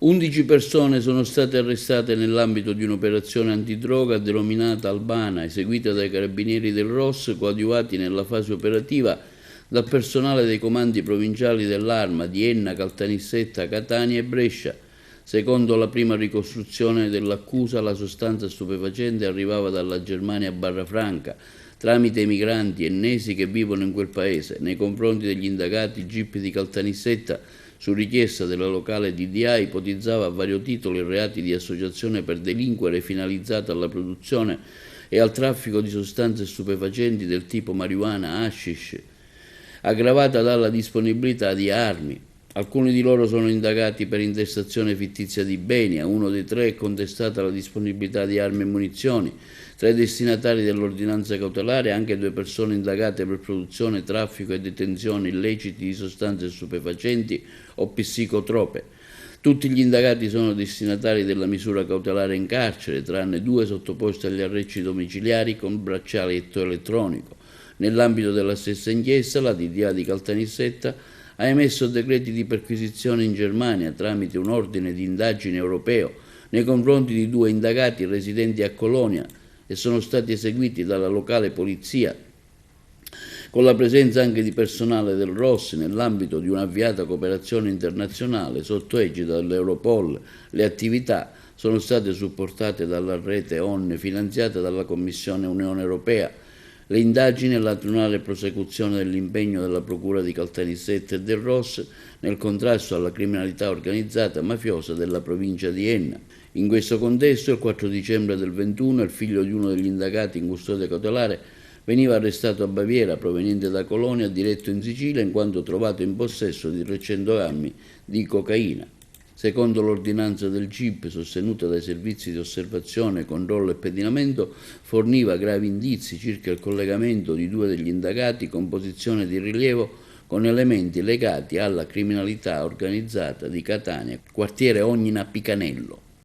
11 persone sono state arrestate nell'ambito di un'operazione antidroga denominata Albana, eseguita dai carabinieri del ROS, coadiuvati nella fase operativa dal personale dei comandi provinciali dell'Arma di Enna, Caltanissetta, Catania e Brescia. Secondo la prima ricostruzione dell'accusa, la sostanza stupefacente arrivava dalla Germania Barrafranca, tramite i migranti ennesi che vivono in quel paese. Nei confronti degli indagati, il GIP di Caltanissetta, su richiesta della locale DDA, ipotizzava a vario titolo i reati di associazione per delinquere finalizzata alla produzione e al traffico di sostanze stupefacenti del tipo marijuana, hashish, aggravata dalla disponibilità di armi. Alcuni di loro sono indagati per intestazione fittizia di beni, a uno dei tre è contestata la disponibilità di armi e munizioni. Tra i destinatari dell'ordinanza cautelare anche 2 persone indagate per produzione, traffico e detenzione illeciti di sostanze stupefacenti o psicotrope. Tutti gli indagati sono destinatari della misura cautelare in carcere, tranne 2 sottoposti agli arresti domiciliari con braccialetto elettronico. Nell'ambito della stessa inchiesta, la DDA di Caltanissetta ha emesso decreti di perquisizione in Germania tramite un ordine di indagine europeo nei confronti di 2 indagati residenti a Colonia e sono stati eseguiti dalla locale polizia con la presenza anche di personale del ROS nell'ambito di un'avviata cooperazione internazionale sotto egida dell'Europol. Le attività sono state supportate dalla rete ON finanziata dalla Commissione Unione Europea. Le indagini e la naturale prosecuzione dell'impegno della Procura di Caltanissetta e del ROS nel contrasto alla criminalità organizzata mafiosa della provincia di Enna. In questo contesto, il 4 dicembre del 21, il figlio di uno degli indagati in custodia cautelare veniva arrestato a Baviera, proveniente da Colonia, diretto in Sicilia, in quanto trovato in possesso di 300 grammi di cocaina. Secondo l'ordinanza del GIP, sostenuta dai servizi di osservazione, controllo e pedinamento, forniva gravi indizi circa il collegamento di 2 degli indagati con posizione di rilievo con elementi legati alla criminalità organizzata di Catania, quartiere Ognina Picanello.